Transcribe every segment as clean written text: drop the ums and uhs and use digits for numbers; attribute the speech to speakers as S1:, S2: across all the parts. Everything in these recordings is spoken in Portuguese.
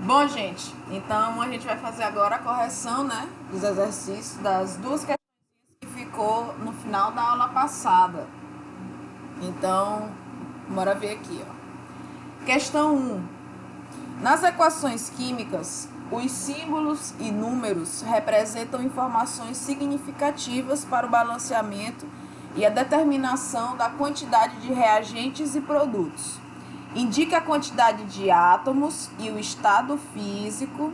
S1: Bom, gente, então a gente vai fazer agora a correção, né, dos exercícios das duas questões que ficou no final da aula passada. Então, bora ver aqui, ó. Questão 1. Nas equações químicas, os símbolos e números representam informações significativas para o balanceamento e a determinação da quantidade de reagentes e produtos. Indica a quantidade de átomos e o estado físico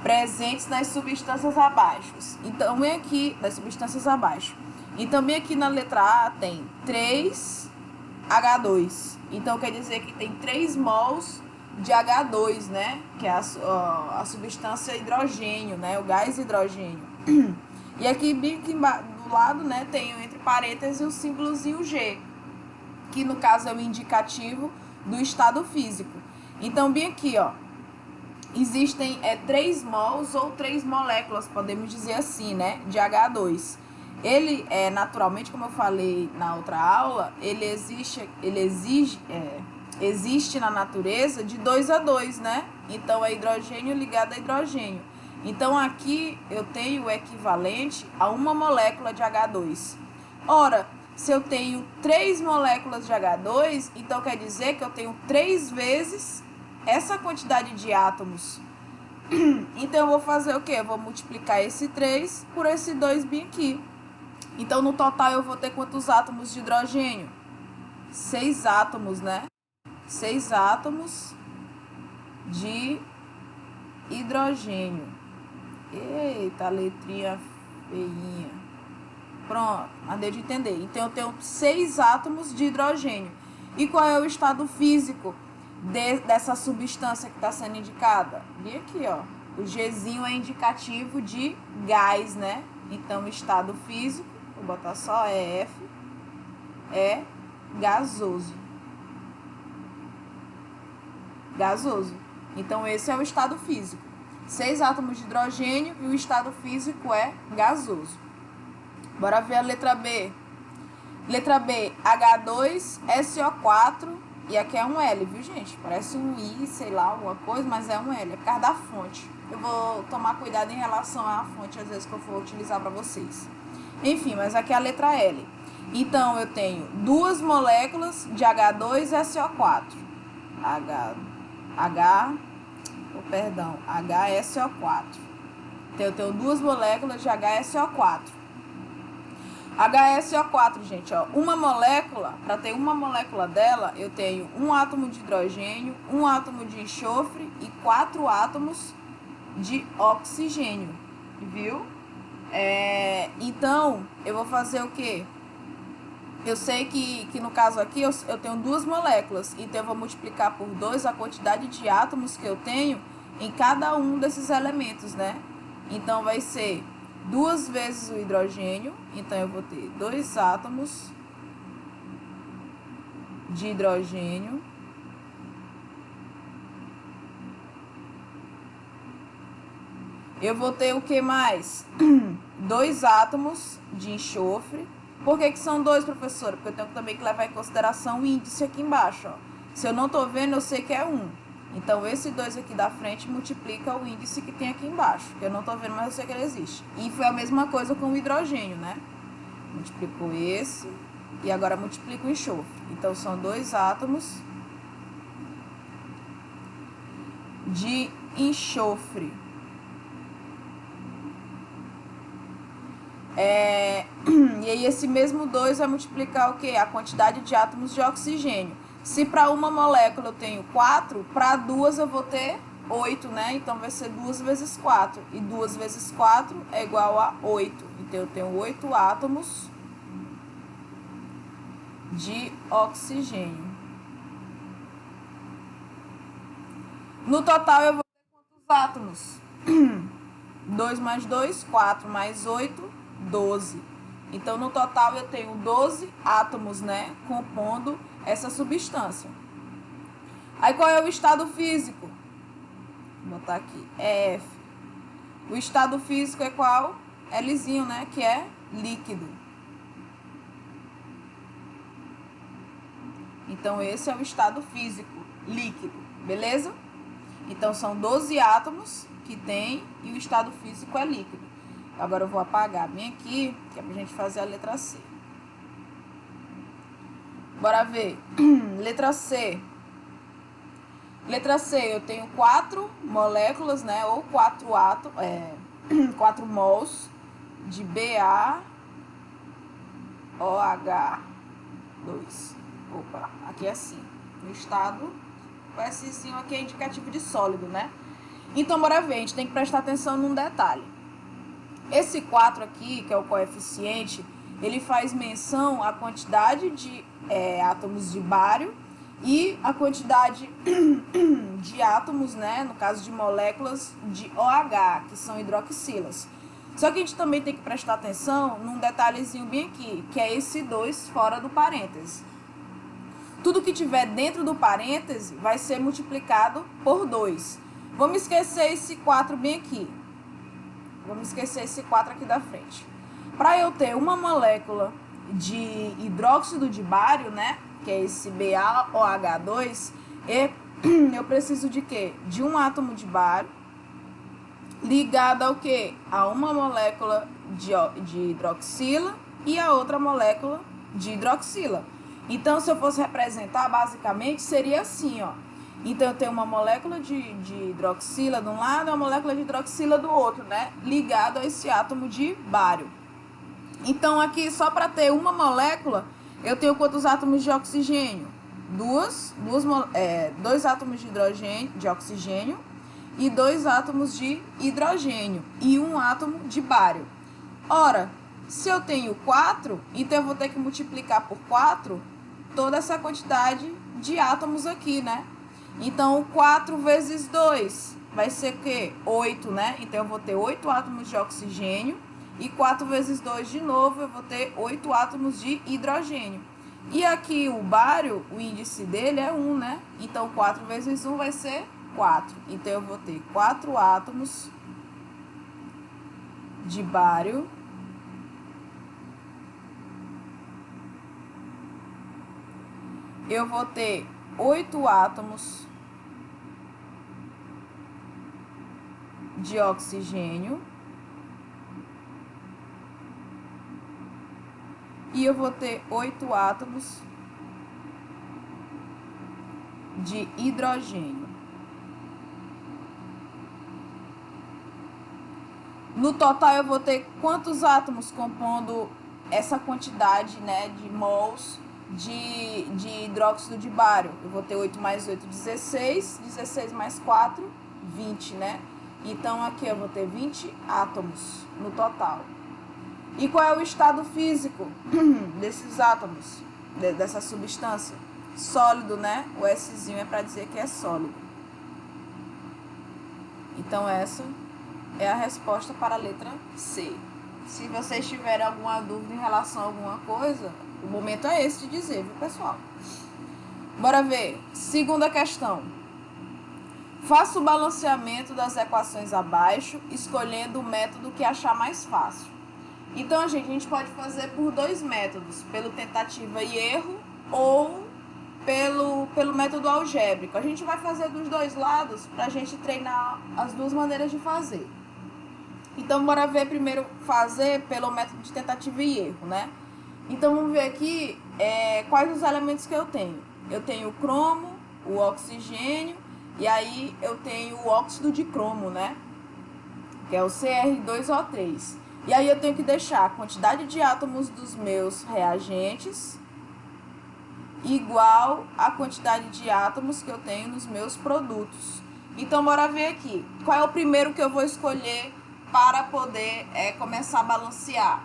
S1: presentes nas substâncias abaixo. Então, vem aqui, das substâncias abaixo. E também aqui na letra A tem 3H2. Então, quer dizer que tem 3 mols de H2, né? Que é a substância hidrogênio, né? O gás hidrogênio. E aqui, bem aqui do lado, né, tem entre parênteses o símbolozinho G, que no caso é o indicativo do estado físico. Então, bem aqui, ó, existem 3 mols ou 3 moléculas, podemos dizer assim, né, de H2. Ele naturalmente, como eu falei na outra aula, ele existe na natureza de 2 a 2, né? Então é hidrogênio ligado a hidrogênio. Então aqui eu tenho o equivalente a uma molécula de H2. Ora, se eu tenho 3 moléculas de H2, então quer dizer que eu tenho 3 vezes essa quantidade de átomos. Então eu vou fazer o quê? Eu vou multiplicar esse 3 por esse 2 bem aqui. Então no total eu vou ter quantos átomos de hidrogênio? 6 átomos, né? 6 átomos de hidrogênio. Eita, letrinha feinha. Pronto, mas deu de entender. Então eu tenho 6 átomos de hidrogênio. E qual é o estado físico dessa substância que está sendo indicada? E aqui, ó, o Gzinho é indicativo de gás, né? Então, estado físico, vou botar só EF, é gasoso. Gasoso. Então, esse é o estado físico. 6 átomos de hidrogênio e o estado físico é gasoso. Bora ver a letra B. Letra B, H2SO4. E aqui é um L, viu, gente? Parece um I, sei lá, alguma coisa, mas é um L. É por causa da fonte. Eu vou tomar cuidado em relação à fonte, às vezes, que eu for utilizar para vocês. Enfim, mas aqui é a letra L. Então, eu tenho 2 moléculas de H2SO4. HSO4. Então, eu tenho 2 moléculas de HSO4. HSO4, gente, ó, uma molécula, para ter uma molécula dela, eu tenho um átomo de hidrogênio, um átomo de enxofre e 4 átomos de oxigênio, viu? Então, eu vou fazer o quê? Eu sei que no caso aqui eu tenho 2 moléculas, então eu vou multiplicar por 2 a quantidade de átomos que eu tenho em cada um desses elementos, né? Então, vai ser 2 vezes o hidrogênio, então eu vou ter 2 átomos de hidrogênio. Eu vou ter o que mais? 2 átomos de enxofre. Por que são 2, professora? Porque eu tenho também que levar em consideração o índice aqui embaixo, ó. Se eu não tô vendo, eu sei que é 1. Então, esse 2 aqui da frente multiplica o índice que tem aqui embaixo. Que eu não tô vendo, mas eu sei que ele existe. E foi a mesma coisa com o hidrogênio, né? Multiplicou esse e agora multiplica o enxofre. Então, são 2 átomos de enxofre. E aí esse mesmo 2 vai multiplicar o quê? A quantidade de átomos de oxigênio. Se para uma molécula eu tenho 4, para 2 eu vou ter 8, né? Então vai ser 2 vezes 4. E 2 vezes 4 é igual a 8. Então eu tenho 8 átomos de oxigênio. No total eu vou ter quantos átomos? 2 mais 2, 4 mais 8, 12. Então, no total, eu tenho 12 átomos, né, compondo essa substância. Aí, qual é o estado físico? Vou botar aqui, é F. O estado físico é qual? Lzinho, né, que é líquido. Então, esse é o estado físico, líquido, beleza? Então, são 12 átomos que tem e o estado físico é líquido. Agora eu vou apagar bem aqui, que é pra gente fazer a letra C. Bora ver. Letra C. Letra C, eu tenho 4 moléculas, né? Ou 4 átomos, 4 mols de BaOH2. Opa, aqui é assim. No estado, o Szinho aqui é indicativo de sólido, né? Então, bora ver, a gente tem que prestar atenção num detalhe. Esse 4 aqui, que é o coeficiente, ele faz menção à quantidade de átomos de bário e a quantidade de átomos, né, no caso de moléculas de OH, que são hidroxilas. Só que a gente também tem que prestar atenção num detalhezinho bem aqui, que é esse 2 fora do parêntese. Tudo que tiver dentro do parêntese vai ser multiplicado por 2. Vamos esquecer esse 4 bem aqui. Vamos esquecer esse 4 aqui da frente. Para eu ter uma molécula de hidróxido de bário, né, que é esse BaOH2, eu preciso de quê? De um átomo de bário ligado ao quê? A uma molécula de hidroxila e a outra molécula de hidroxila. Então, se eu fosse representar, basicamente, seria assim, ó. Então, eu tenho uma molécula de hidroxila de um lado e uma molécula de hidroxila do outro, né? Ligado a esse átomo de bário. Então, aqui, só para ter uma molécula, eu tenho quantos átomos de oxigênio? Dois átomos de hidrogênio, de oxigênio e 2 átomos de hidrogênio e um átomo de bário. Ora, se eu tenho 4, então eu vou ter que multiplicar por 4 toda essa quantidade de átomos aqui, né? Então, 4 vezes 2 vai ser o quê? 8, né? Então, eu vou ter 8 átomos de oxigênio e 4 vezes 2 de novo, eu vou ter 8 átomos de hidrogênio. E aqui o bário, o índice dele é 1, né? Então, 4 vezes 1 vai ser 4. Então, eu vou ter 4 átomos de bário eu vou ter 8 átomos de oxigênio e eu vou ter 8 átomos de hidrogênio. No total, eu vou ter quantos átomos compondo essa quantidade, né, de mols de hidróxido de bário? Eu vou ter 8 mais 8, 16. 16 mais 4, 20, né? Então, aqui eu vou ter 20 átomos no total. E qual é o estado físico desses átomos, dessa substância? Sólido, né? O Szinho é para dizer que é sólido. Então, essa é a resposta para a letra C. Se vocês tiverem alguma dúvida em relação a alguma coisa, o momento é esse de dizer, viu, pessoal? Bora ver. Segunda questão. Faça o balanceamento das equações abaixo, escolhendo o método que achar mais fácil. Então, gente, a gente pode fazer por 2 métodos, pelo tentativa e erro ou pelo método algébrico. A gente vai fazer dos 2 lados para a gente treinar as 2 maneiras de fazer. Então, bora ver primeiro fazer pelo método de tentativa e erro, né? Então, vamos ver aqui quais os elementos que eu tenho. Eu tenho o cromo, o oxigênio, e aí eu tenho o óxido de cromo, né? Que é o Cr2O3. E aí eu tenho que deixar a quantidade de átomos dos meus reagentes igual à quantidade de átomos que eu tenho nos meus produtos. Então, bora ver aqui. Qual é o primeiro que eu vou escolher para poder começar a balancear?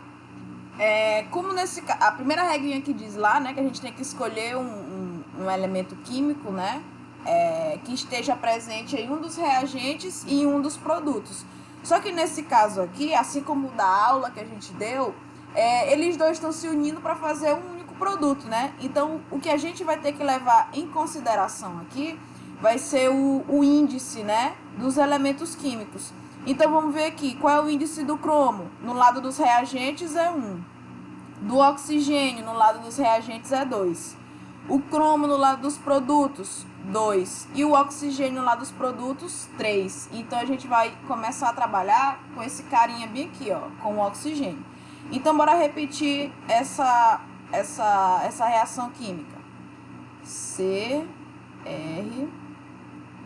S1: Como a primeira regrinha que diz lá, né, que a gente tem que escolher um elemento químico, né, que esteja presente em um dos reagentes e em um dos produtos. Só que nesse caso aqui, assim como da aula que a gente deu, eles dois estão se unindo para fazer um único produto, né? Então, o que a gente vai ter que levar em consideração aqui vai ser o índice, né, dos elementos químicos. Então, vamos ver aqui, qual é o índice do cromo? No lado dos reagentes é 1. Do oxigênio, no lado dos reagentes é 2. O cromo no lado dos produtos, 2. E o oxigênio lá dos produtos, 3. Então, a gente vai começar a trabalhar com esse carinha bem aqui, ó, com o oxigênio. Então, bora repetir essa reação química. Cr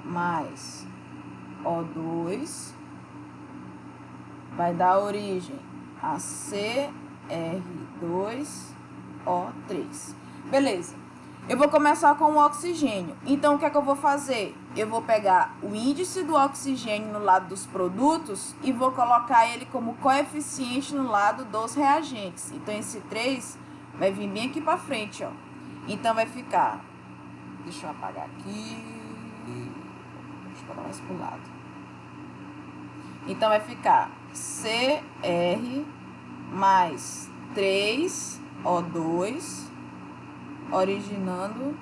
S1: mais O2 vai dar origem a Cr2O3. Beleza. Eu vou começar com o oxigênio. Então, o que é que eu vou fazer? Eu vou pegar o índice do oxigênio no lado dos produtos e vou colocar ele como coeficiente no lado dos reagentes. Então, esse 3 vai vir bem aqui para frente, ó. Então, vai ficar... Deixa eu apagar aqui. Deixa eu botar mais pro lado. Então, vai ficar Cr mais 3O2... originando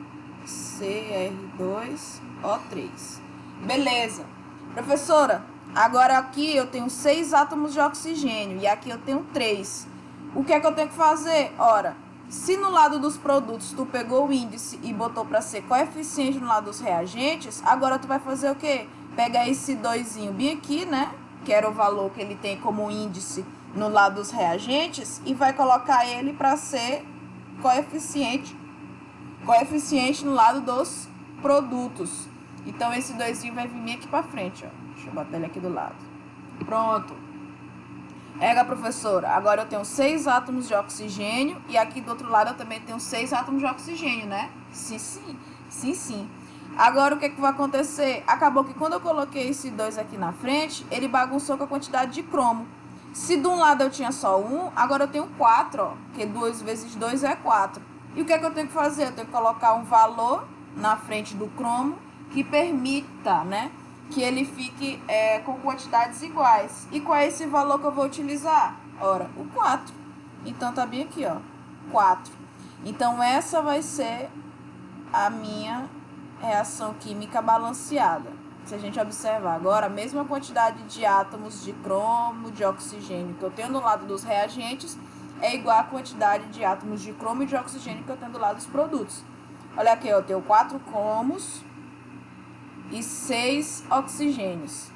S1: Cr2O3. Beleza. Professora, agora aqui eu tenho 6 átomos de oxigênio e aqui eu tenho 3. O que é que eu tenho que fazer? Ora, se no lado dos produtos tu pegou o índice e botou para ser coeficiente no lado dos reagentes, agora tu vai fazer o quê? Pegar esse 2zinho bem aqui, né? Que era o valor que ele tem como índice no lado dos reagentes e vai colocar ele para ser coeficiente no lado dos produtos. Então, esse 2zinho vai vir aqui pra frente, ó. Deixa eu botar ele aqui do lado. Pronto. Professora, agora eu tenho 6 átomos de oxigênio e aqui do outro lado eu também tenho 6 átomos de oxigênio, né? Sim. Agora, o que vai acontecer? Acabou que quando eu coloquei esse 2 aqui na frente, ele bagunçou com a quantidade de cromo. Se de um lado eu tinha só 1, agora eu tenho 4, ó. Porque 2 vezes 2 é 4. E o que é que eu tenho que fazer? Eu tenho que colocar um valor na frente do cromo que permita, né, que ele fique com quantidades iguais. E qual é esse valor que eu vou utilizar? Ora, o 4. Então, tá bem aqui, ó, 4. Então, essa vai ser a minha reação química balanceada. Se a gente observar agora, a mesma quantidade de átomos de cromo, de oxigênio que eu tenho no lado dos reagentes é igual à quantidade de átomos de cromo e de oxigênio que eu tenho do lado dos produtos. Olha aqui, eu tenho 4 cromos e 6 oxigênios,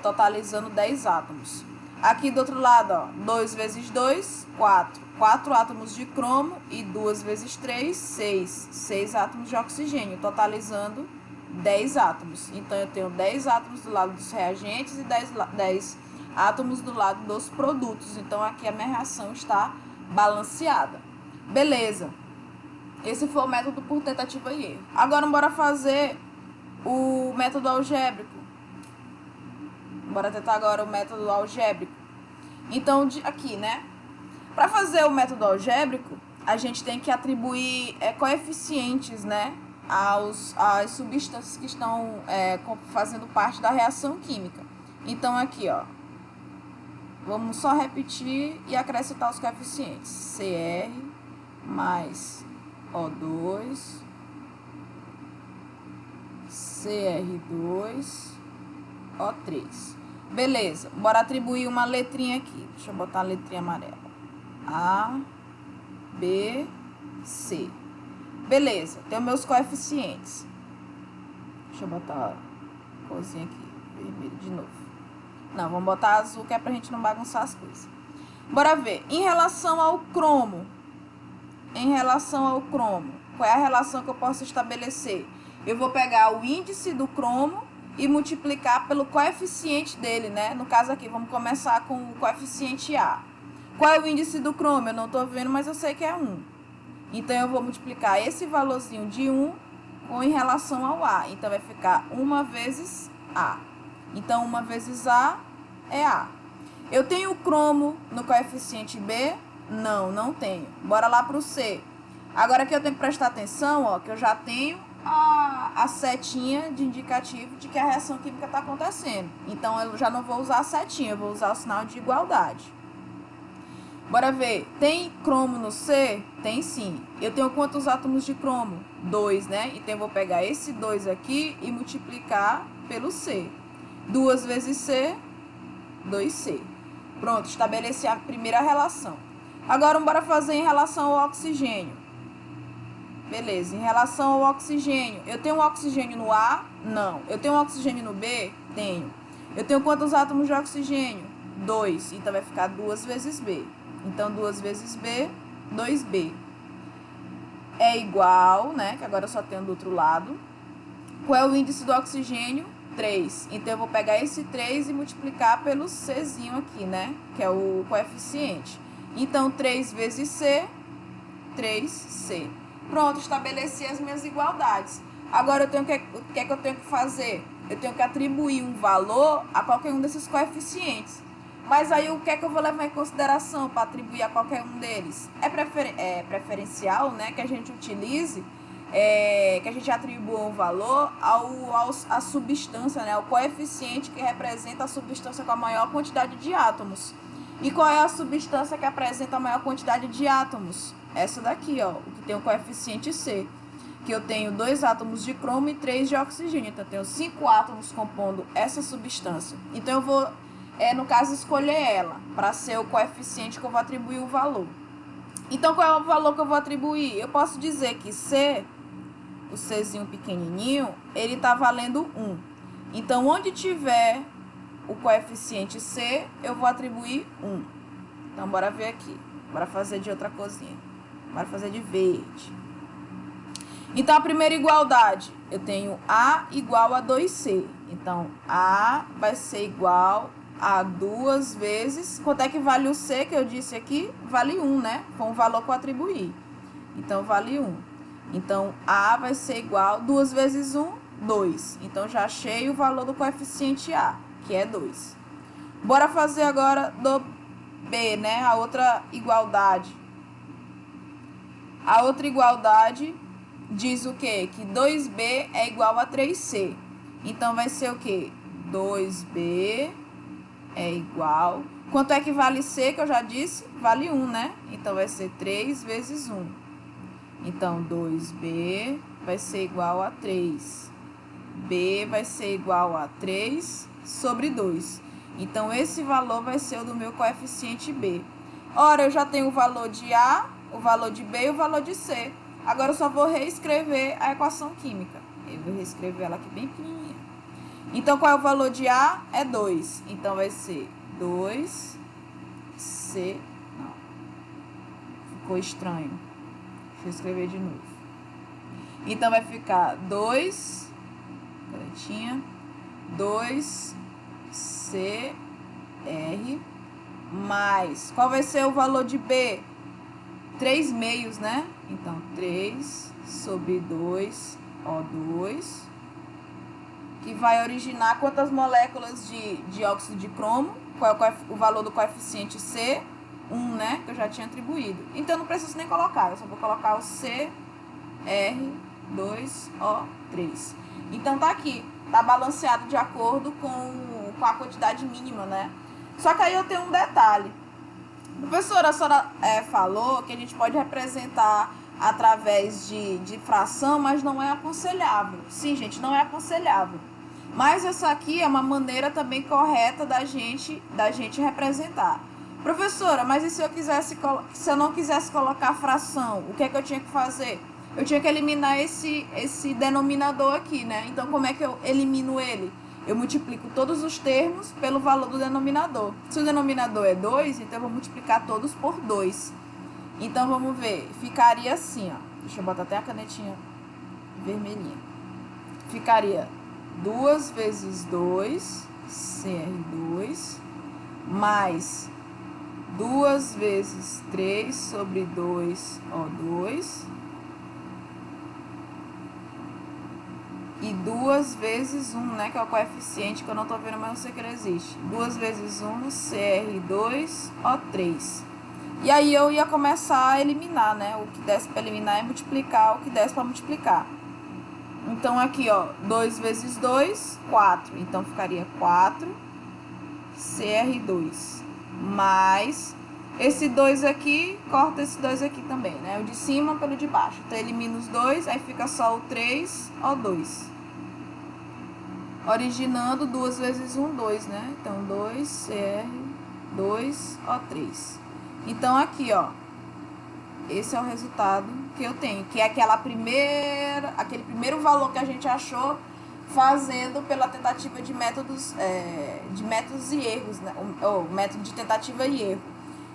S1: totalizando 10 átomos. Aqui do outro lado, ó, 2 vezes 2, 4. 4 átomos de cromo e 2 vezes 3, 6. 6 átomos de oxigênio, totalizando 10 átomos. Então, eu tenho 10 átomos do lado dos reagentes e 10 átomos do lado dos produtos. Então, aqui a minha reação está balanceada. Beleza. Esse foi o método por tentativa e erro. Agora, bora fazer o método algébrico. Bora tentar agora o método algébrico. Então, aqui, né? Para fazer o método algébrico, a gente tem que atribuir coeficientes, né, às substâncias que estão fazendo parte da reação química. Então, aqui, ó, vamos só repetir e acrescentar os coeficientes. Cr mais O2, Cr2, O3. Beleza, bora atribuir uma letrinha aqui. Deixa eu botar a letrinha amarela. A, B, C. Beleza, tenho meus coeficientes. Deixa eu botar a corzinha aqui, vermelho de novo. Não, vamos botar azul, que é pra gente não bagunçar as coisas. Bora ver. Em relação ao cromo. Qual é a relação que eu posso estabelecer? Eu vou pegar o índice do cromo e multiplicar pelo coeficiente dele, né? No caso aqui, vamos começar com o coeficiente A. Qual é o índice do cromo? Eu não tô vendo, mas eu sei que é 1. Então, eu vou multiplicar esse valorzinho de 1 em relação ao A. Então, vai ficar 1 vezes A. Então, 1 vezes A é A. Eu tenho cromo no coeficiente B? Não, não tenho. Bora lá para o C. Agora que eu tenho que prestar atenção, ó, que eu já tenho a setinha de indicativo de que a reação química está acontecendo. Então, eu já não vou usar a setinha, eu vou usar o sinal de igualdade. Bora ver. Tem cromo no C? Tem sim. Eu tenho quantos átomos de cromo? 2, né? Então, eu vou pegar esse 2 aqui e multiplicar pelo C. 2 vezes C, 2C. Pronto, estabeleci a primeira relação. Agora, bora fazer em relação ao oxigênio. Beleza. Em relação ao oxigênio, eu tenho um oxigênio no A? Não. Eu tenho um oxigênio no B? Tenho. Eu tenho quantos átomos de oxigênio? 2. Então, vai ficar 2 vezes B. Então, 2 vezes B, 2B. É igual, né? Que agora eu só tenho do outro lado. Qual é o índice do oxigênio? 3. Então, eu vou pegar esse 3 e multiplicar pelo Czinho aqui, né? Que é o coeficiente. Então, 3 vezes C, 3C. Pronto, estabeleci as minhas igualdades. Agora, o que é que eu tenho que fazer? Eu tenho que atribuir um valor a qualquer um desses coeficientes. Mas aí, o que é que eu vou levar em consideração para atribuir a qualquer um deles? É preferencial, né? Que a gente utilize, que a gente atribua um valor à substância, né? Ao coeficiente que representa a substância com a maior quantidade de átomos. E qual é a substância que apresenta a maior quantidade de átomos? Essa daqui, ó, o que tem o coeficiente C, que eu tenho 2 átomos de cromo e 3 de oxigênio. Então, eu tenho 5 átomos compondo essa substância. Então, eu vou, no caso, escolher ela para ser o coeficiente que eu vou atribuir o valor. Então, qual é o valor que eu vou atribuir? Eu posso dizer que C, o Czinho pequenininho, ele está valendo 1. Então, onde tiver o coeficiente C, eu vou atribuir 1. Então, bora ver aqui. Bora fazer de outra coisinha. Bora fazer de verde. Então, a primeira igualdade, eu tenho A igual a 2C. Então, A vai ser igual a 2 vezes... Quanto é que vale o C que eu disse aqui? Vale 1, né? Foi um valor que eu atribuí. Então, vale 1. Então, A vai ser igual... 2 vezes 1, 2. Então, já achei o valor do coeficiente A, que é 2. Bora fazer agora do B, né? A outra igualdade. A outra igualdade diz o quê? Que 2B é igual a 3C. Então, vai ser o quê? 2B é igual... Quanto é que vale C, que eu já disse? Vale 1, né? Então, vai ser 3 vezes 1. Então, 2B vai ser igual a 3. B vai ser igual a 3 sobre 2. Então, esse valor vai ser o do meu coeficiente B. Ora, eu já tenho o valor de A, o valor de B e o valor de C. Agora, eu só vou reescrever a equação química. Eu vou reescrever ela aqui bem pequenininha. Então, qual é o valor de A? É 2. Então, vai ser 2C... Não. Ficou estranho. Deixa eu escrever de novo. Então, vai ficar 2... Canetinha. 2CR mais... Qual vai ser o valor de B? 3 meios, né? Então, 3 sobre 2O2, que vai originar quantas moléculas de dióxido de cromo? Qual é o valor do coeficiente C? 1, né? Que eu já tinha atribuído. Então, não preciso nem colocar, eu só vou colocar o CR2O3. Então, tá aqui. Tá balanceado de acordo com a quantidade mínima, né? Só que aí eu tenho um detalhe. Professora, a senhora falou que a gente pode representar através de fração, mas não é aconselhável. Sim, gente, não é aconselhável. Mas essa aqui é uma maneira também correta da gente representar. Professora, mas e se eu não quisesse colocar fração, o que é que eu tinha que fazer? Eu tinha que eliminar esse denominador aqui, né? Então, como é que eu elimino ele? Eu multiplico todos os termos pelo valor do denominador. Se o denominador é 2, então eu vou multiplicar todos por 2. Então, vamos ver. Ficaria assim, ó. Deixa eu botar até a canetinha vermelhinha. Ficaria 2 vezes 2, CR2, mais 2 vezes 3 sobre 2O2. E 2 vezes 1, né? Que é o coeficiente que eu não tô vendo, mas eu sei que ele existe. 2 vezes 1, CR2O3. E aí eu ia começar a eliminar, né? O que desse para eliminar é multiplicar o que desse para multiplicar. Então, aqui, ó. 2 vezes 2, 4. Então, ficaria 4 CR2. Mais... Esse 2 aqui, corta esse 2 aqui também, né? O de cima pelo de baixo. Então, elimina os 2, aí fica só o 3O2. Originando 2 vezes 1, 2, né? Então, 2CR2O3. Então, aqui, ó. esse é o resultado que eu tenho, que é aquele primeiro valor que a gente achou fazendo pela tentativa de métodos e erros, né? O método de tentativa e erro.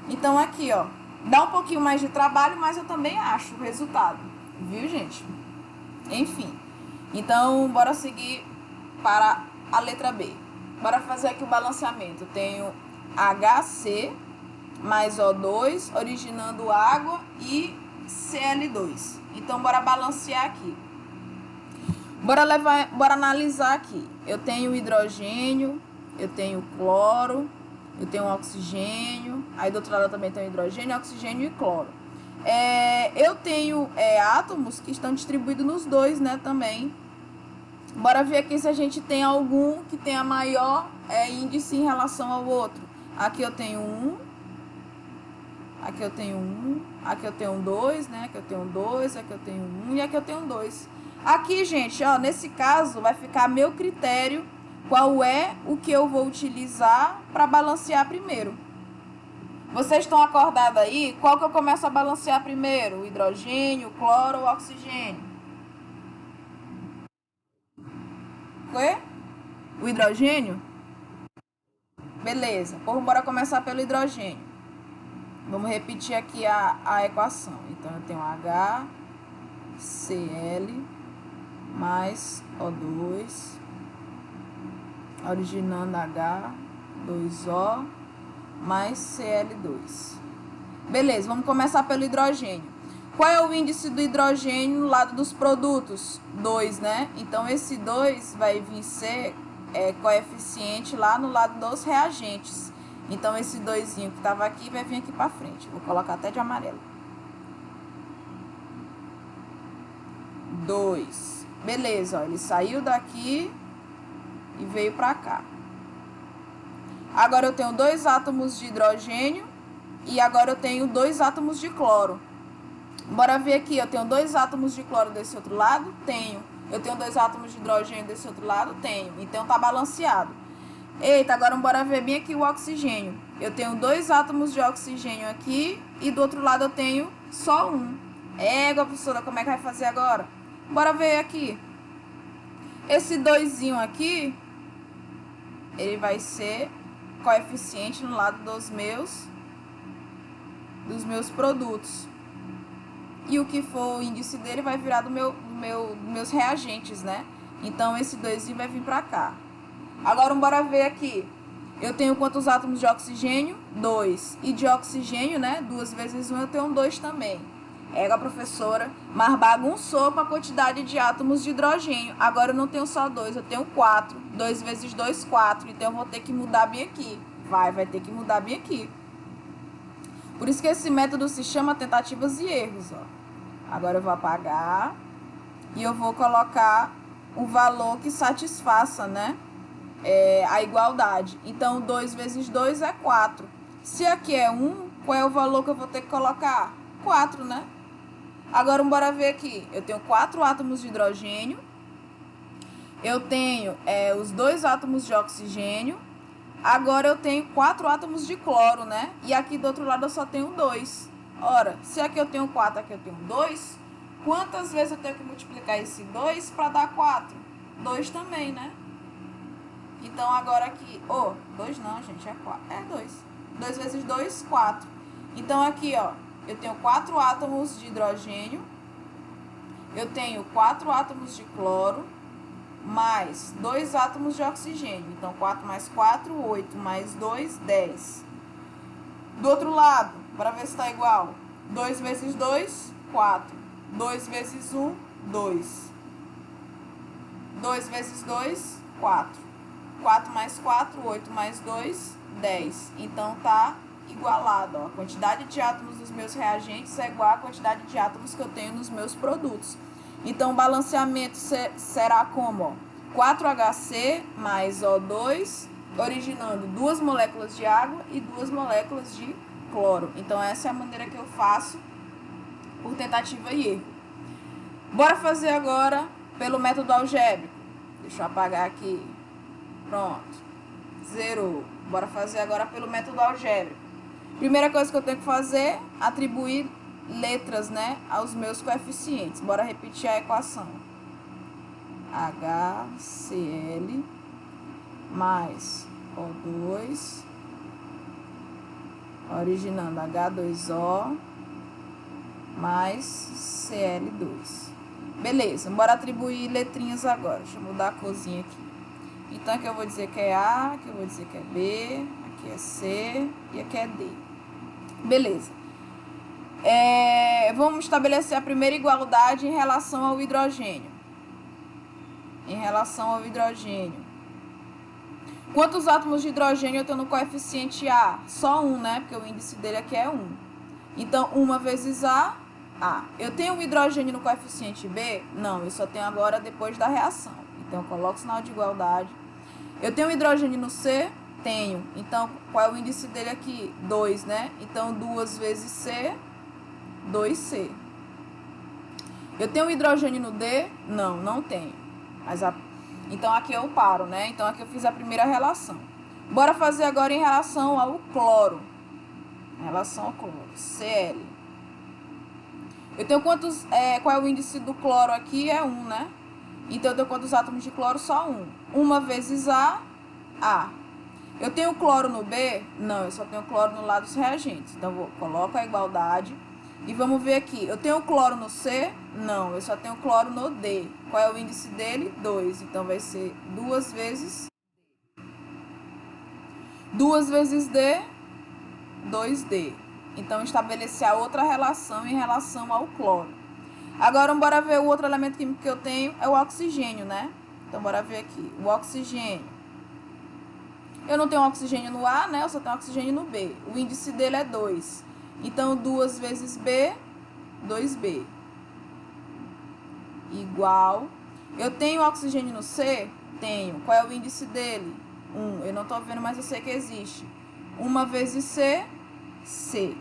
S1: Então aqui, ó, dá um pouquinho mais de trabalho, mas eu também acho o resultado, viu, gente? Enfim, então bora seguir para a letra B. Bora fazer aqui o balanceamento. Eu tenho HC mais O2, originando água e Cl2. Então, bora balancear aqui. Bora analisar aqui. Eu tenho hidrogênio, eu tenho cloro, eu tenho oxigênio. Aí do outro lado eu também tenho hidrogênio, oxigênio e cloro. Eu tenho átomos que estão distribuídos nos dois, né, também. Bora ver aqui se a gente tem algum que tenha maior índice em relação ao outro. Aqui eu tenho um. Aqui eu tenho um, aqui eu tenho um 2, né? Aqui eu tenho um 2, aqui eu tenho um e aqui eu tenho um 2. Aqui, gente, ó, nesse caso vai ficar a meu critério qual é o que eu vou utilizar para balancear primeiro. Vocês estão acordados aí? Qual que eu começo a balancear primeiro? O hidrogênio, o cloro ou o oxigênio? O hidrogênio? Beleza. Bora começar pelo hidrogênio. Vamos repetir aqui a equação. Então, eu tenho HCl mais O2, originando H2O mais Cl2. Beleza, vamos começar pelo hidrogênio. Qual é o índice do hidrogênio no lado dos produtos? 2, né? Então, esse 2 vai vir ser coeficiente lá no lado dos reagentes. Então, esse 2 que estava aqui vai vir aqui para frente. Vou colocar até de amarelo. 2. Beleza, ó, ele saiu daqui e veio para cá. Agora eu tenho 2 átomos de hidrogênio e agora eu tenho 2 átomos de cloro. Bora ver aqui, eu tenho 2 átomos de cloro desse outro lado? Tenho. Eu tenho 2 átomos de hidrogênio desse outro lado? Tenho. Então, tá balanceado. Eita, agora bora ver bem aqui o oxigênio. Eu tenho 2 átomos de oxigênio aqui e do outro lado eu tenho só um. Professora, como é que vai fazer agora? Bora ver aqui. Esse 2 aqui, ele vai ser coeficiente no lado dos meus produtos. E o que for o índice dele vai virar dos meus reagentes, né? Então, esse 2 vai vir pra cá. Agora, bora ver aqui. Eu tenho quantos átomos de oxigênio? 2. E de oxigênio, né? 2 vezes 1, eu tenho 2 também. A professora, mas bagunçou com a quantidade de átomos de hidrogênio. Agora, eu não tenho só 2, eu tenho 4. 2 vezes 2, 4. Então, eu vou ter que mudar bem aqui. Vai ter que mudar bem aqui. Por isso que esse método se chama tentativas e erros, ó. Agora eu vou apagar e eu vou colocar um valor que satisfaça, né, a igualdade. Então, 2 vezes 2 é 4. Se aqui é 1, qual é o valor que eu vou ter que colocar? 4, né? Agora, bora ver aqui. Eu tenho 4 átomos de hidrogênio. Eu tenho os 2 átomos de oxigênio. Agora eu tenho 4 átomos de cloro, né? E aqui do outro lado eu só tenho 2. Ora, se aqui eu tenho 4, aqui eu tenho 2, quantas vezes eu tenho que multiplicar esse 2 para dar 4? 2 também, né? Então agora aqui... 2 não, gente, é 4. É 2. 2 vezes 2, 4. Então aqui, ó, eu tenho 4 átomos de hidrogênio. Eu tenho 4 átomos de cloro. Mais 2 átomos de oxigênio. Então, 4 mais 4, 8. Mais 2, 10. Do outro lado, para ver se está igual. 2 vezes 2, 4. 2 vezes 1, 2. 2 vezes 2, 4. 4 mais 4, 8 mais 2, 10. Então, tá igualado. Ó. A quantidade de átomos dos meus reagentes é igual à quantidade de átomos que eu tenho nos meus produtos. Então, o balanceamento será como? Ó, 4HC mais O2, originando 2 moléculas de água e 2 moléculas de cloro. Então, essa é a maneira que eu faço por tentativa e erro. Bora fazer agora pelo método algébrico. Deixa eu apagar aqui. Pronto. Zerou. Bora fazer agora pelo método algébrico. Primeira coisa que eu tenho que fazer, atribuir letras, né, aos meus coeficientes. Bora repetir a equação. HCl mais O2, originando H2O mais Cl2. Beleza, bora atribuir letrinhas agora. Deixa eu mudar a corzinha aqui. Então, aqui eu vou dizer que é A, aqui eu vou dizer que é B, aqui é C e aqui é D. Beleza. Vamos estabelecer a primeira igualdade em relação ao hidrogênio. Quantos átomos de hidrogênio eu tenho no coeficiente A? Só um, né? Porque o índice dele aqui é 1. Então, 1 vezes A. Eu tenho um hidrogênio no coeficiente B? Não, eu só tenho agora depois da reação. Então, eu coloco o sinal de igualdade. Eu tenho hidrogênio no C? Tenho. Então, qual é o índice dele aqui? 2, né? Então, 2 vezes C, 2C. Eu tenho hidrogênio no D? Não, não tenho. Então, aqui eu paro, né? Então, aqui eu fiz a primeira relação. Bora fazer agora em relação ao cloro. Cl. Eu tenho quantos... qual é o índice do cloro aqui? É 1, né? Então, eu tenho quantos átomos de cloro? Só 1. 1 vezes A. Eu tenho cloro no B? Não, eu só tenho cloro no lado dos reagentes. Então, coloco a igualdade. E vamos ver aqui. Eu tenho cloro no C? Não, eu só tenho cloro no D. Qual é o índice dele? 2. Então, vai ser 2 vezes... 2 vezes D, 2D. Então, estabelecer a outra relação em relação ao cloro. Agora, bora ver o outro elemento químico que eu tenho, é o oxigênio, né? Então, bora ver aqui. O oxigênio. Eu não tenho oxigênio no A, né? Eu só tenho oxigênio no B. O índice dele é 2. Então, 2 vezes B, 2B. Igual. Eu tenho oxigênio no C? Tenho. Qual é o índice dele? 1. Eu não tô vendo, mas eu sei que existe. 1 vezes C, C.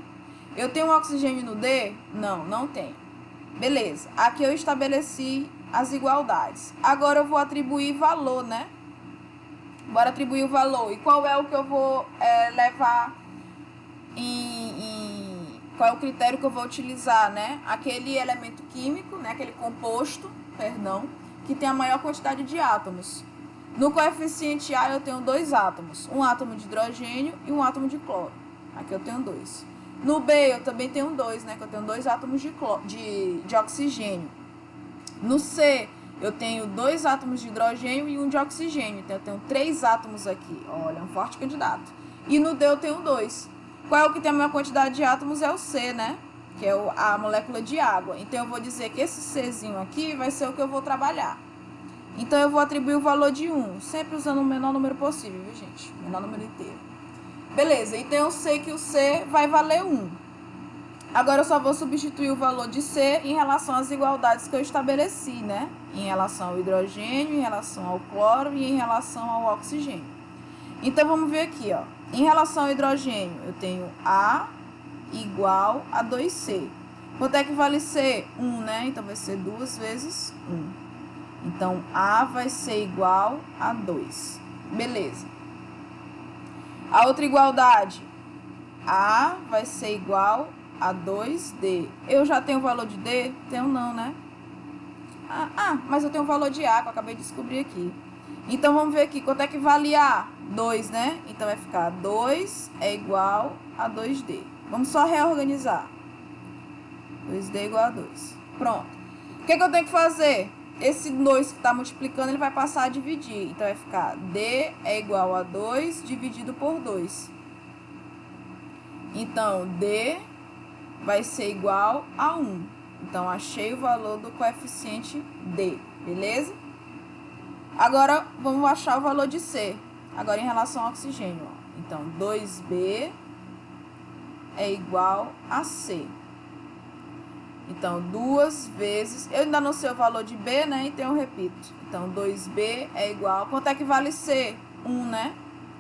S1: Eu tenho oxigênio no D? Não, não tenho. Beleza. Aqui eu estabeleci as igualdades. Agora eu vou atribuir valor, né? Bora atribuir o valor. E qual é o que eu vou levar qual é o critério que eu vou utilizar, né? Aquele elemento químico, né? Aquele composto, que tem a maior quantidade de átomos. No coeficiente A eu tenho 2 átomos. Um átomo de hidrogênio e um átomo de cloro. Aqui eu tenho 2. No B eu também tenho 2, né? Que eu tenho 2 átomos de oxigênio. No C eu tenho 2 átomos de hidrogênio e um de oxigênio. Então, eu tenho 3 átomos aqui. Olha, um forte candidato. E no D eu tenho 2. Qual é o que tem a maior quantidade de átomos? É o C, né? Que é a molécula de água. Então, eu vou dizer que esse Czinho aqui vai ser o que eu vou trabalhar. Então, eu vou atribuir o valor de 1. Sempre usando o menor número possível, viu, gente? Menor número inteiro. Beleza. Então, eu sei que o C vai valer 1. Agora, eu só vou substituir o valor de C em relação às igualdades que eu estabeleci, né? Em relação ao hidrogênio, em relação ao cloro e em relação ao oxigênio. Então, vamos ver aqui, ó. Em relação ao hidrogênio, eu tenho A igual a 2C. Quanto é que vale C? 1, né? Então, vai ser 2 vezes 1. Então, A vai ser igual a 2. Beleza. A outra igualdade, A vai ser igual a 2D. Eu já tenho o valor de D? Tenho não, né? Mas eu tenho o valor de A, que eu acabei de descobrir aqui. Então, vamos ver aqui. Quanto é que vale A? 2, né? Então, vai ficar 2 é igual a 2D. Vamos só reorganizar. 2D é igual a 2. Pronto. O que eu tenho que fazer? Esse 2 que está multiplicando, ele vai passar a dividir. Então, vai ficar D é igual a 2 dividido por 2. Então, D vai ser igual a 1. Então, achei o valor do coeficiente D, beleza? Agora, vamos achar o valor de C. Agora, em relação ao oxigênio. Ó. Então, 2B é igual a C. Então, 2 vezes... Eu ainda não sei o valor de B, né? Então, eu repito. Então, 2B é igual... Quanto é que vale C? 1, né?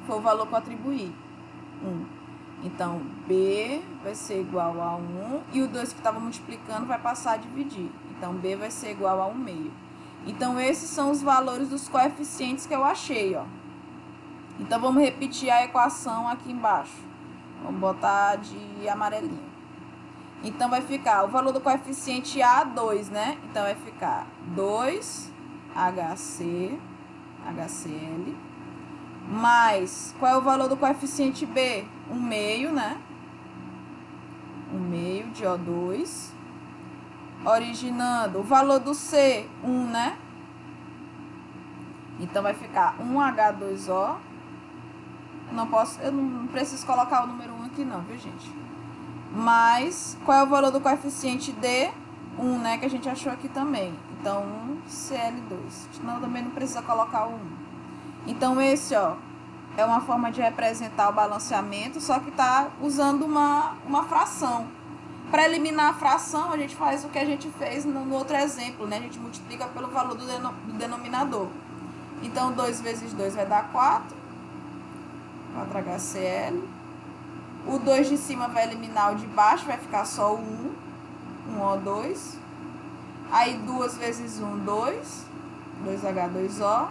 S1: Foi o valor que eu atribuí. 1. Então, B vai ser igual a 1. E o 2 que estava multiplicando vai passar a dividir. Então, B vai ser igual a 1 meio. Então, esses são os valores dos coeficientes que eu achei, ó. Então, vamos repetir a equação aqui embaixo. Vamos botar de amarelinho. Então, vai ficar o valor do coeficiente A, 2, né? Então, vai ficar 2HCl, mais, qual é o valor do coeficiente B? 1/2, né? 1/2 de O2, originando o valor do C, 1, né? Então, vai ficar 1H2O. Eu não preciso colocar o número 1 aqui não, viu, gente? Mais, qual é o valor do coeficiente D? 1, né? Que a gente achou aqui também. Então, 1Cl2. Senão, também não precisa colocar o 1. Então, esse, ó, é uma forma de representar o balanceamento, só que tá usando uma fração. Para eliminar a fração, a gente faz o que a gente fez no outro exemplo, né? A gente multiplica pelo valor do denominador. Então, 2 vezes 2 vai dar 4. 4HCl. O 2 de cima vai eliminar o de baixo, vai ficar só o 1 O2. Aí 2 vezes 1, 2. 2H2O.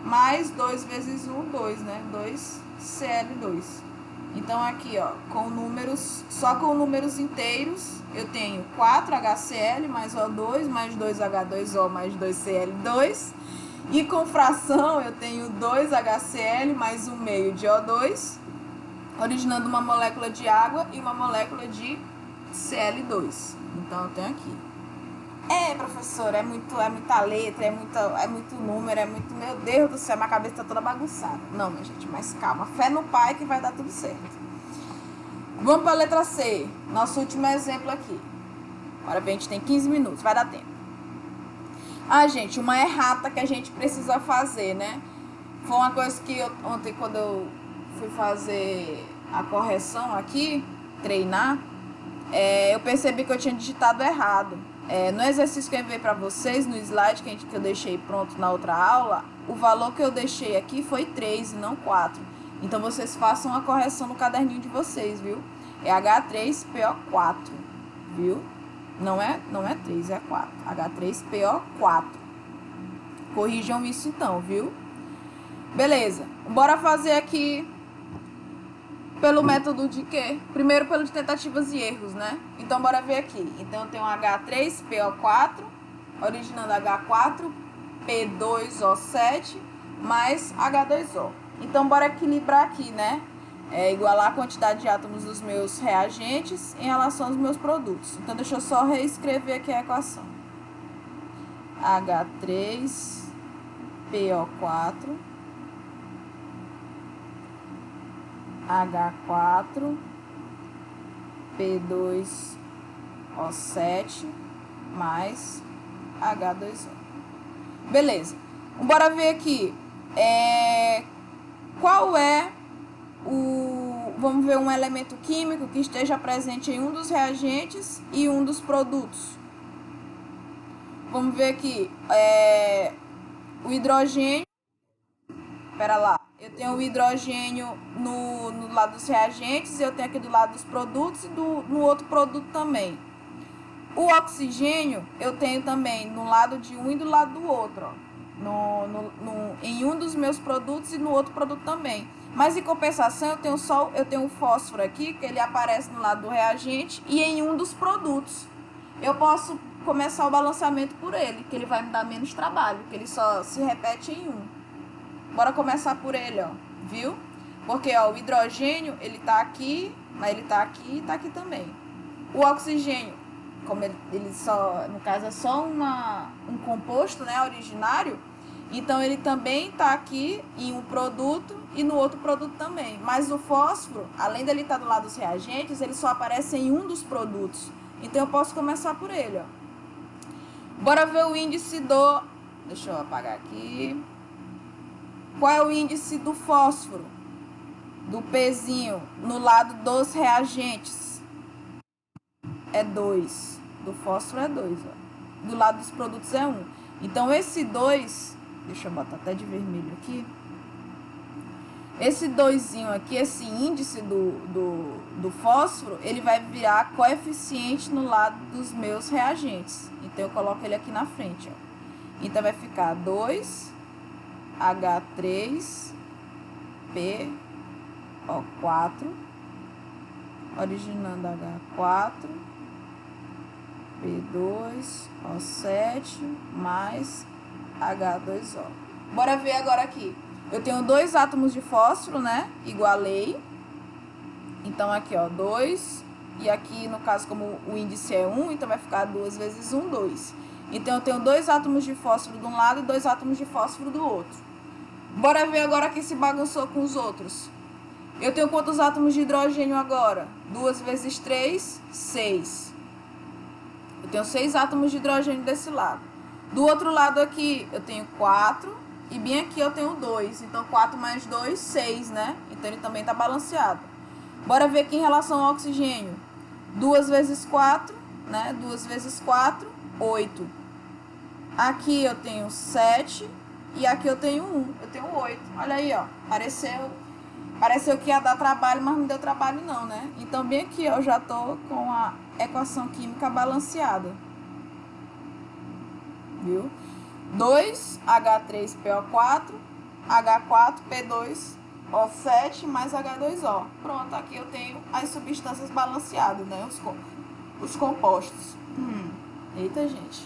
S1: Mais 2 vezes 1, 2, né? 2Cl2. Então, aqui, ó, só com números inteiros, eu tenho 4HCl mais O2, mais 2H2O, mais 2Cl2. E com fração, eu tenho 2HCl mais 1/2 de O2, originando uma molécula de água e uma molécula de Cl2. Então, eu tenho aqui. Professora, é muita letra, é muito número, meu Deus do céu, minha cabeça tá toda bagunçada. Não, minha gente, mas calma, fé no pai que vai dar tudo certo. Vamos para a letra C, nosso último exemplo aqui. Agora bem, a gente tem 15 minutos, vai dar tempo. Gente, uma errata que a gente precisa fazer, né? Foi uma coisa que ontem, quando eu fui fazer a correção aqui, treinar, eu percebi que eu tinha digitado errado. No exercício que eu enviei para vocês, no slide que eu deixei pronto na outra aula, o valor que eu deixei aqui foi 3 e não 4. Então, vocês façam a correção no caderninho de vocês, viu? É H3PO4, viu? Não é 3, é 4. H3PO4. Corrijam isso então, viu? Beleza. Bora fazer aqui pelo método de quê? Primeiro pelo de tentativas e erros, né? Então, bora ver aqui. Então, eu tenho H3PO4, originando H4P2O7, mais H2O. Então, bora equilibrar aqui, né? Igualar a quantidade de átomos dos meus reagentes em relação aos meus produtos. Então, deixa eu só reescrever aqui a equação. H3PO4 H4P2O7 mais H2O. Beleza. Bora ver aqui. Qual é vamos ver um elemento químico que esteja presente em um dos reagentes e um dos produtos. Vamos ver aqui. O hidrogênio. Espera lá. Eu tenho o hidrogênio no lado dos reagentes, eu tenho aqui do lado dos produtos e no outro produto também. O oxigênio eu tenho também no lado de um e do lado do outro, ó. Em um dos meus produtos e no outro produto também. Mas em compensação eu tenho o fósforo aqui, que ele aparece no lado do reagente e em um dos produtos. Eu posso começar o balanceamento por ele, que ele vai me dar menos trabalho, que ele só se repete em um. Bora começar por ele, ó, viu? Porque, ó, o hidrogênio, ele tá aqui, mas ele tá aqui e tá aqui também. O oxigênio, como ele só, no caso, é só um composto, né, originário, então ele também tá aqui em um produto e no outro produto também. Mas o fósforo, além dele estar do lado dos reagentes, ele só aparece em um dos produtos. Então, eu posso começar por ele, ó. Bora ver o índice do... Deixa eu apagar aqui. Qual é o índice do fósforo? Do Pzinho, no lado dos reagentes. É 2. Do fósforo é 2, ó. Do lado dos produtos é 1. Então, esse 2... Deixa eu botar até de vermelho aqui. Esse 2zinho aqui, esse índice do fósforo, ele vai virar coeficiente no lado dos meus reagentes. Então, eu coloco ele aqui na frente, ó. Então, vai ficar 2H3PO4, originando H4 P2O7 mais H2O. Bora ver agora aqui. Eu tenho 2 átomos de fósforo, né? Igualei. Então, aqui, ó, 2. E aqui, no caso, como o índice é 1, então vai ficar 2 vezes 1, 2. Então, eu tenho 2 átomos de fósforo de um lado e 2 átomos de fósforo do outro. Bora ver agora quem se bagunçou com os outros. Eu tenho quantos átomos de hidrogênio agora? 2 vezes 3, 6. Eu tenho 6 átomos de hidrogênio desse lado. Do outro lado aqui, eu tenho 4. E bem aqui eu tenho 2. Então, 4 mais 2, 6, né? Então, ele também está balanceado. Bora ver aqui em relação ao oxigênio. 2 vezes 4, né? 2 vezes 4, 8. Aqui eu tenho 7. E aqui eu tenho 1. Eu tenho 8. Olha aí, ó. Pareceu que ia dar trabalho, mas não deu trabalho não, né? Então, bem aqui eu já tô com a equação química balanceada. Viu? 2H3PO4, H4P2O7 mais H2O. Pronto, aqui eu tenho as substâncias balanceadas, né? Os compostos. Eita, gente.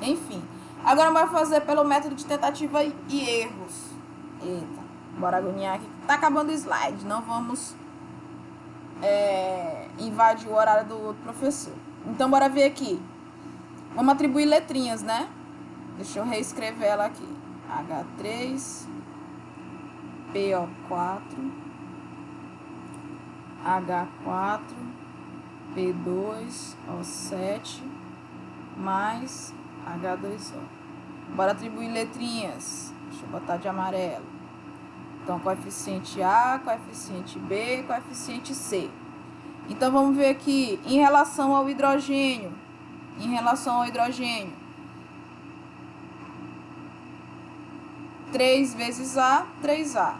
S1: Enfim. Agora vai fazer pelo método de tentativa e erros. Eita. Bora agoniar aqui. Tá acabando o slide. Não vamos invadir o horário do outro professor. Então, bora ver aqui. Vamos atribuir letrinhas, né? Deixa eu reescrever ela aqui. H3PO4, H4P2O7 mais H2O. Bora atribuir letrinhas. Deixa eu botar de amarelo. Então, coeficiente A, coeficiente B, coeficiente C. Então, vamos ver aqui, em relação ao hidrogênio. 3 vezes A, 3A.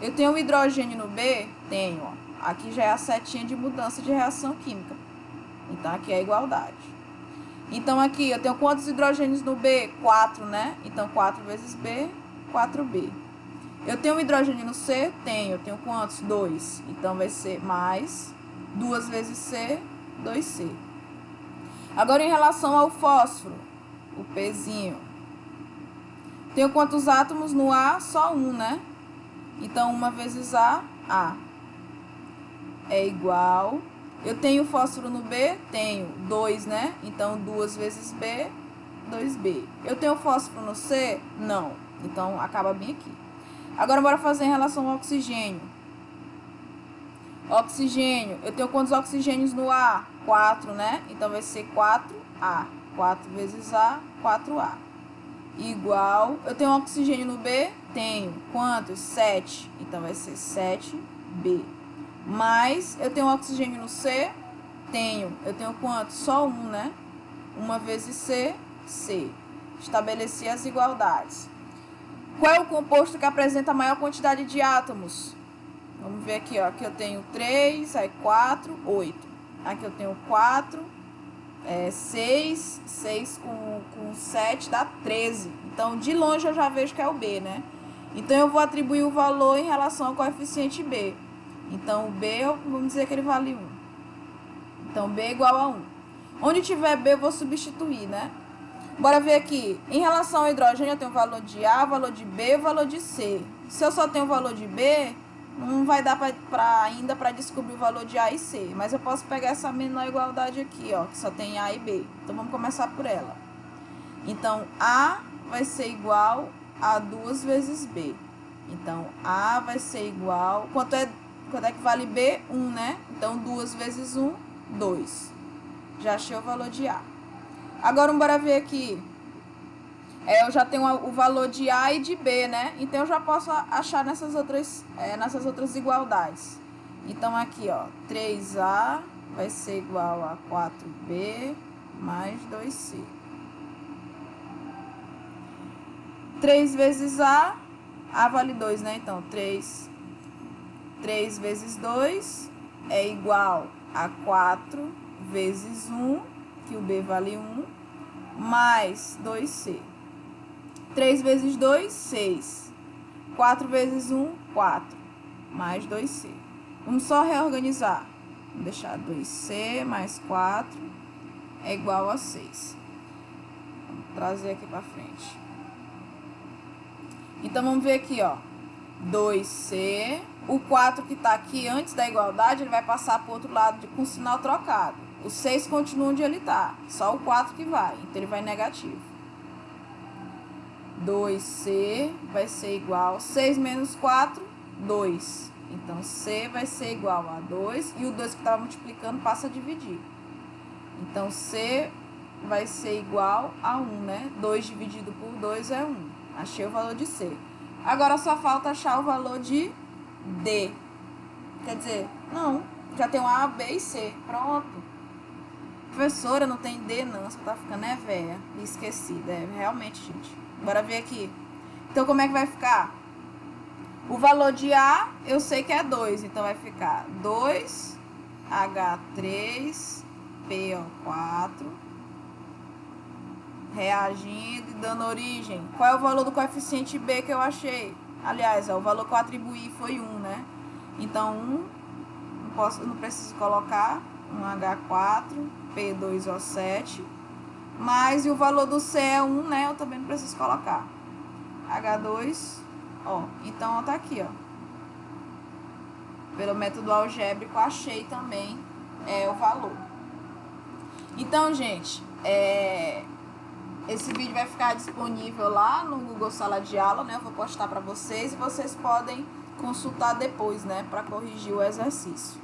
S1: Eu tenho o hidrogênio no B? Tenho, ó. Aqui já é a setinha de mudança de reação química. Então, aqui é a igualdade. Então, aqui eu tenho quantos hidrogênios no B? 4, né? Então, 4 vezes B, 4B. Eu tenho hidrogênio no C? Tenho. Eu tenho quantos? 2. Então, vai ser mais 2 vezes C, 2C. Agora, em relação ao fósforo, o Pzinho. Tenho quantos átomos no A? Só 1, né? Então, 1 vezes A é igual. Eu tenho fósforo no B? Tenho. 2, né? Então, 2 vezes B, 2B. Eu tenho fósforo no C? Não. Então, acaba bem aqui. Agora, bora fazer em relação ao oxigênio. Oxigênio. Eu tenho quantos oxigênios no A? 4, né? Então, vai ser 4A. 4 vezes A, 4A. Igual. Eu tenho oxigênio no B? Tenho. Quantos? 7. Então, vai ser 7B. Mais, eu tenho oxigênio no C? Tenho. Eu tenho quantos? Só 1, né? 1 vezes C, C. Estabeleci as igualdades. Qual é o composto que apresenta a maior quantidade de átomos? Vamos ver aqui, ó. Aqui eu tenho 3, aí 4, 8. Aqui eu tenho 4, 6, 6 com 7 dá 13. Então, de longe eu já vejo que é o B, né? Então, eu vou atribuir o valor em relação ao coeficiente B. Então, o B, vamos dizer que ele vale 1. Então, B é igual a 1. Onde tiver B, eu vou substituir, né? Bora ver aqui. Em relação ao hidrogênio, eu tenho o valor de A, o valor de B e o valor de C. Se eu só tenho o valor de B, não vai dar ainda para descobrir o valor de A e C. Mas eu posso pegar essa menor igualdade aqui, ó, que só tem A e B. Então, vamos começar por ela. Então, A vai ser igual a 2 vezes B. Então, A vai ser igual... Quanto é que vale B? 1, né? Então, 2 vezes 1, 2. Já achei o valor de A. Agora, bora ver aqui. Eu já tenho o valor de A e de B, né? Então, eu já posso achar nessas outras igualdades. Então, aqui, ó, 3A vai ser igual a 4B mais 2C. 3 vezes A vale 2, né? Então, 3 vezes 2 é igual a 4 vezes 1, que o B vale 1, mais 2C. 3 vezes 2, 6. 4 vezes 1, 4. Mais 2C. Vamos só reorganizar. Vamos deixar 2C mais 4 é igual a 6. Vamos trazer aqui para frente. Então, vamos ver aqui, ó. 2C. O 4 que tá aqui antes da igualdade, ele vai passar pro outro lado com o sinal trocado. O 6 continua onde ele tá. Só o 4 que vai. Então, ele vai negativo. 2C vai ser igual. 6 menos 4, 2. Então, C vai ser igual a 2. E o 2 que estava multiplicando passa a dividir. Então, C vai ser igual a 1, né? 2 dividido por 2 é 1. Achei o valor de C. Agora, só falta achar o valor de D. Quer dizer, não. Já tem o A, B e C. Pronto. Professora, não tem D, não. Você tá ficando véia. Esquecida. Realmente, gente. Bora ver aqui. Então, como é que vai ficar? O valor de A, eu sei que é 2. Então, vai ficar 2H3PO4 reagindo e dando origem. Qual é o valor do coeficiente B que eu achei? Aliás, ó, o valor que eu atribuí foi 1, né? Então, 1, não preciso colocar. 1H4P2O7. Mas e o valor do C é 1, né? Eu também não preciso colocar. H2, ó. Então, ó, tá aqui, ó. Pelo método algébrico, achei também o valor. Então, gente, esse vídeo vai ficar disponível lá no Google Sala de Aula, né? Eu vou postar para vocês e vocês podem consultar depois, né? Para corrigir o exercício.